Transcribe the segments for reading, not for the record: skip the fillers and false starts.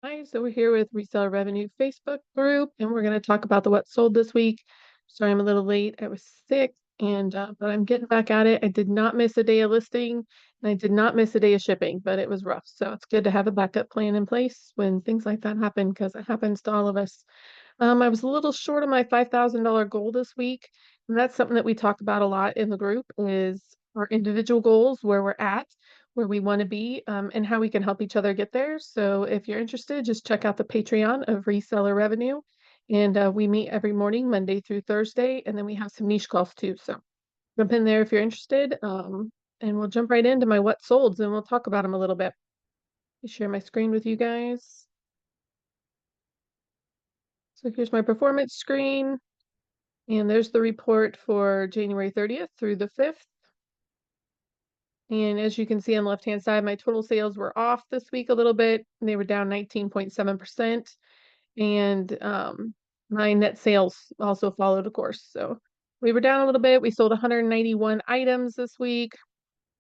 Hi, so we're here with Reseller Revenue Facebook group, and we're going to talk about the what sold this week. Sorry, I'm a little late. I was sick, and but I'm getting back at it. I did not miss a day of listing, and I did not miss a day of shipping, but it was rough. So it's good to have a backup plan in place when things like that happen, because it happens to all of us. I was a little short of my $5,000 goal this week, and that's something that we talk about a lot in the group is our individual goals, where we're at, where we want to be, and how we can help each other get there. So if you're interested, just check out the Patreon of Reseller Revenue, and we meet every morning, Monday through Thursday, and then we have some niche calls too. So jump in there if you're interested, and we'll jump right into my what solds, and we'll talk about them a little bit. Share my screen with you guys. So here's my performance screen. And there's the report for January 30th through the 5th. And as you can see on the left-hand side, my total sales were off this week a little bit. And they were down 19.7%. And my net sales also followed, of course. So we were down a little bit. We sold 191 items this week.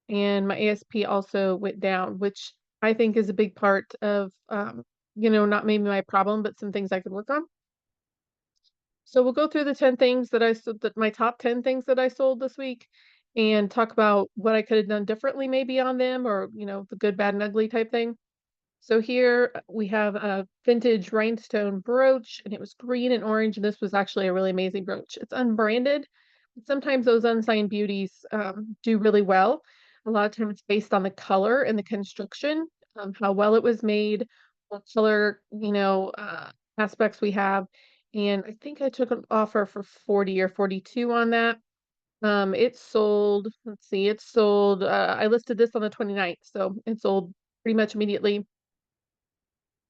And my ASP also went down, which I think is a big part of, not maybe my problem, but some things I could work on. So we'll go through the 10 things that I sold, my top 10 things that I sold this week, and talk about what I could have done differently maybe on them, or, the good, bad, and ugly type thing. So here we have a vintage rhinestone brooch, and it was green and orange, and this was actually a really amazing brooch. It's unbranded. Sometimes those unsigned beauties do really well. A lot of times it's based on the color and the construction, how well it was made, what color, aspects we have. And I think I took an offer for 40 or 42 on that. It sold, let's see, it sold, I listed this on the 29th, so it sold pretty much immediately.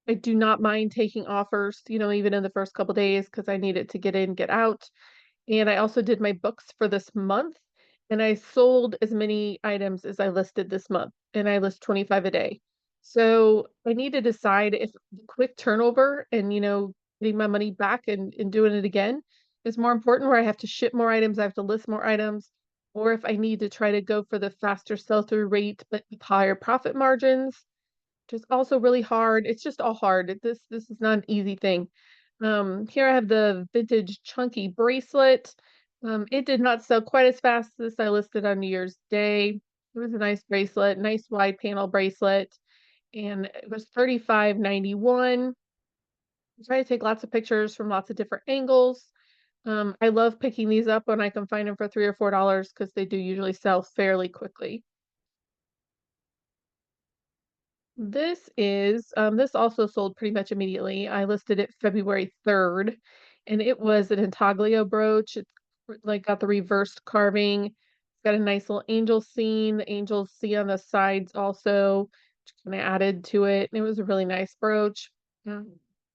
I do not mind taking offers, even in the first couple days because I need it to get in, get out. And I also did my books for this month, and I sold as many items as I listed this month, and I list 25 a day. So I need to decide if the quick turnover and, getting my money back and doing it again is more important, where I have to ship more items, I have to list more items, or if I need to try to go for the faster sell-through rate, but with higher profit margins, which is also really hard. It's just all hard. This is not an easy thing. Here I have the vintage chunky bracelet. It did not sell quite as fast as I listed on New Year's Day. It was a nice bracelet, nice wide panel bracelet, and it was $35.91. I try to take lots of pictures from lots of different angles. I love picking these up when I can find them for $3 or $4 because they do usually sell fairly quickly. This also sold pretty much immediately. I listed it February 3rd, and it was an intaglio brooch. It's like got the reversed carving. It's got a nice little angel scene. The angels see on the sides also, which kind of added to it. And it was a really nice brooch.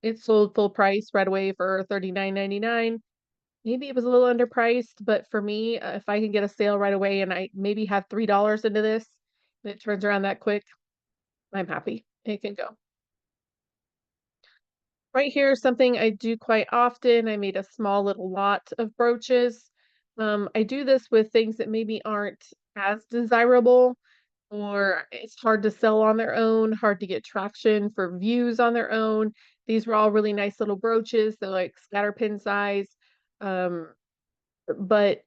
It sold full price right away for $39.99. Maybe it was a little underpriced, but for me, if I can get a sale right away and I maybe have $3 into this, and it turns around that quick, I'm happy. It can go. Right here is something I do quite often. I made a small little lot of brooches. I do this with things that maybe aren't as desirable, or it's hard to sell on their own, hard to get traction for views on their own. These were all really nice little brooches. They're like scatter pin size. Um, but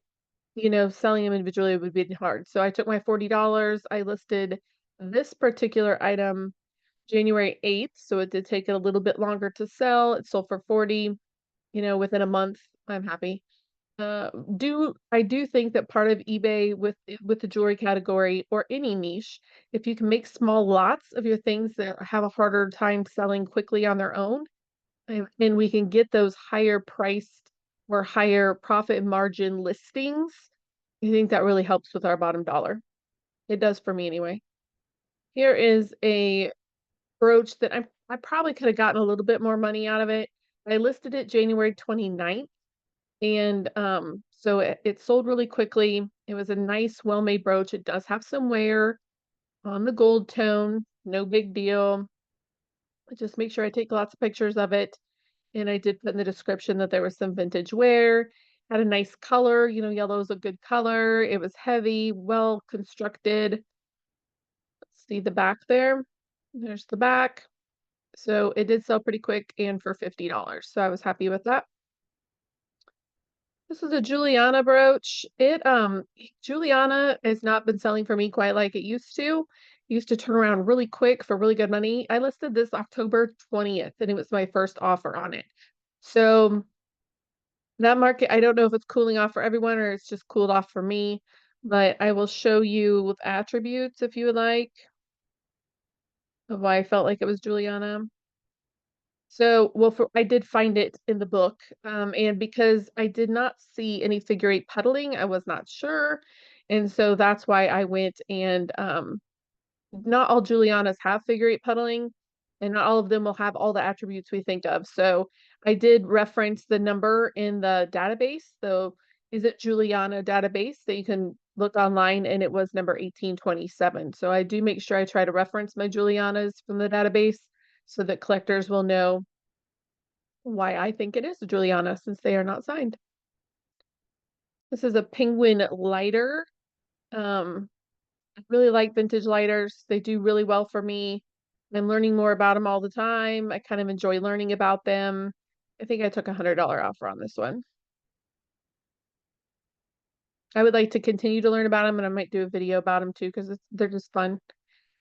selling them individually would be hard. So I took my $40. I listed this particular item January 8th, so it did take it a little bit longer to sell. It sold for 40, within a month. I'm happy. Do I do think that part of eBay with the jewelry category or any niche, if you can make small lots of your things that have a harder time selling quickly on their own, and we can get those higher priced or higher profit margin listings, I think that really helps with our bottom dollar. It does for me anyway. Here is a brooch that I probably could have gotten a little bit more money out of it. I listed it January 29th, and so it sold really quickly. It was a nice, well-made brooch. It does have some wear on the gold tone, no big deal. I just make sure I take lots of pictures of it. And I did put in the description that there was some vintage wear, had a nice color, yellow is a good color. It was heavy, well constructed. See the back there? There's the back. So it did sell pretty quick and for $50. So I was happy with that. This is a Juliana brooch. Juliana has not been selling for me quite like it used to. It used to turn around really quick for really good money. I listed this October 20th and it was my first offer on it. So that market, I don't know if it's cooling off for everyone or it's just cooled off for me, but I will show you with attributes if you would like of why I felt like it was Juliana. So, well, I did find it in the book, and because I did not see any figure eight puddling, I was not sure, and so that's why I went and not all Julianas have figure eight puddling, and not all of them will have all the attributes we think of. So I did reference the number in the database. So is it Juliana database that you can look online, and it was number 1827. So I do make sure I try to reference my Julianas from the database so that collectors will know why I think it is Juliana since they are not signed. This is a penguin lighter. I really like vintage lighters. They do really well for me. I'm learning more about them all the time. I kind of enjoy learning about them. I think I took a $100 offer on this one. I would like to continue to learn about them, and I might do a video about them too because they're just fun.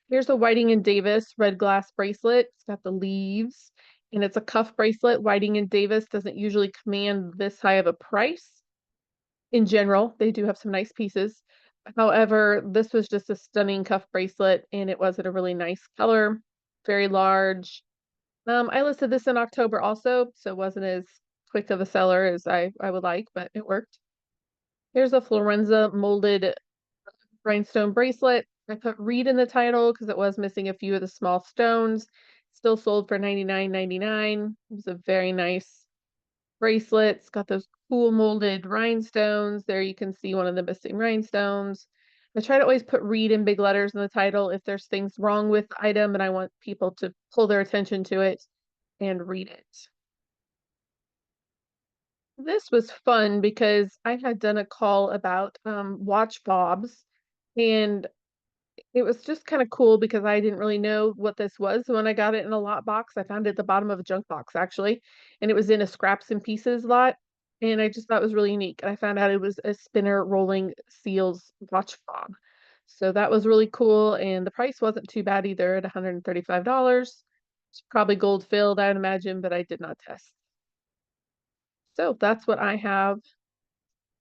Here's a Whiting and Davis red glass bracelet. It's got the leaves, and it's a cuff bracelet. Whiting and Davis doesn't usually command this high of a price. In general, they do have some nice pieces. However, this was just a stunning cuff bracelet and it was in a really nice color, very large. I listed this in October also, so it wasn't as quick of a seller as I would like, but it worked. Here's a Florenza molded rhinestone bracelet. I put Reed in the title because it was missing a few of the small stones. Still sold for $99.99. It was a very nice bracelet. It's got those cool molded rhinestones. There you can see one of the missing rhinestones. I try to always put Reed in big letters in the title if there's things wrong with the item and I want people to pull their attention to it and read it. This was fun because I had done a call about watch fobs, and it was just kind of cool because I didn't really know what this was. When I got it in a lot box, I found it at the bottom of a junk box actually, and it was in a scraps and pieces lot. And I just thought it was really unique. And I found out it was a spinner rolling seals watch fob. So that was really cool. And the price wasn't too bad either at $135. It's probably gold filled, I'd imagine, but I did not test. So that's what I have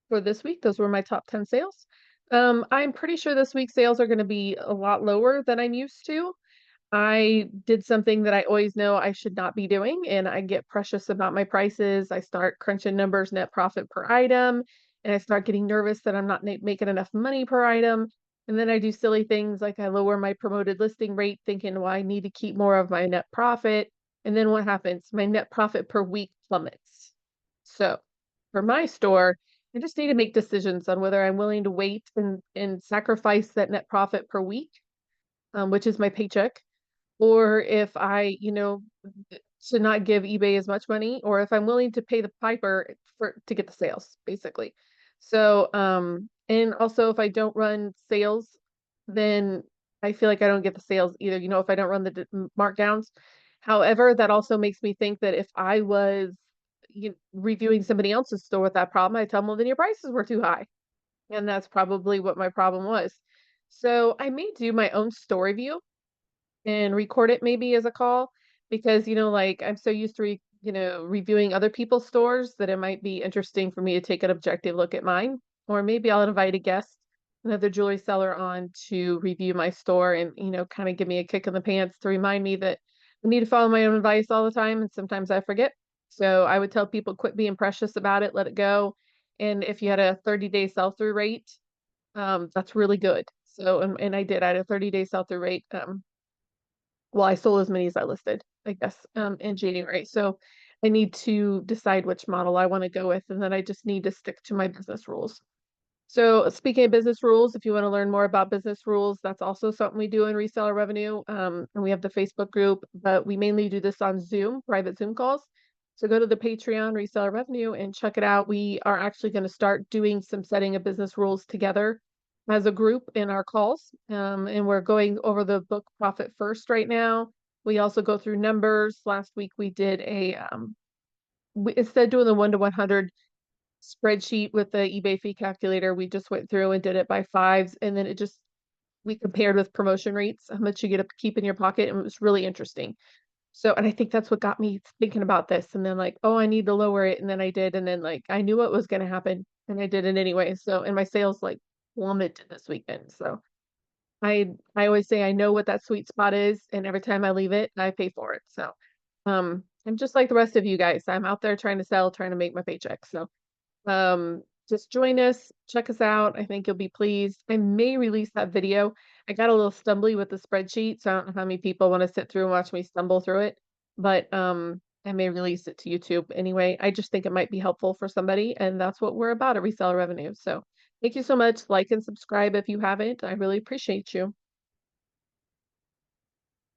for this week. Those were my top 10 sales. I'm pretty sure this week's sales are going to be a lot lower than I'm used to. I did something that I always know I should not be doing, and I get precious about my prices. I start crunching numbers, net profit per item, and I start getting nervous that I'm not making enough money per item. And then I do silly things like I lower my promoted listing rate, thinking, well, I need to keep more of my net profit. And then what happens? My net profit per week plummets. So for my store, I just need to make decisions on whether I'm willing to wait and sacrifice that net profit per week, which is my paycheck, or if I, should not give eBay as much money, or if I'm willing to pay the piper to get the sales, basically. So, and also if I don't run sales, then I feel like I don't get the sales either, if I don't run the markdowns. However, that also makes me think that if I was reviewing somebody else's store with that problem, I tell them, well, then your prices were too high. And that's probably what my problem was. So I may do my own store review and record it maybe as a call because like I'm so used to reviewing other people's stores that it might be interesting for me to take an objective look at mine, or maybe I'll invite a guest, another jewelry seller on to review my store and kind of give me a kick in the pants to remind me that I need to follow my own advice all the time and sometimes I forget. So I would tell people quit being precious about it, let it go. And if you had a 30-day sell-through rate, that's really good. So and I did. I had a 30-day sell-through rate. Well, I sold as many as I listed, I guess, in January. So I need to decide which model I want to go with, and then I just need to stick to my business rules. So speaking of business rules, if you want to learn more about business rules, that's also something we do in Reseller Revenue. And we have the Facebook group, but we mainly do this on Zoom, private Zoom calls. So go to the Patreon Reseller Revenue and check it out. We are actually going to start doing some setting of business rules together as a group in our calls. And we're going over the book Profit First right now. We also go through numbers. Last week we did instead of doing the 1 to 100 spreadsheet with the eBay fee calculator, we just went through and did it by fives, and then we compared with promotion rates, how much you get to keep in your pocket, and it was really interesting. So, and I think that's what got me thinking about this, and then like, oh, I need to lower it, and then I did, and then like I knew what was going to happen, and I did it anyway. So, and my sales like plummeted this weekend. So, I always say I know what that sweet spot is, and every time I leave it, I pay for it. So, I'm just like the rest of you guys. I'm out there trying to sell, trying to make my paycheck. So, just join us, check us out. I think you'll be pleased. I may release that video. I got a little stumbly with the spreadsheet, so I don't know how many people want to sit through and watch me stumble through it, but I may release it to YouTube anyway. I just think it might be helpful for somebody, and that's what we're about at Reseller Revenue. So thank you so much. Like and subscribe if you haven't. I really appreciate you.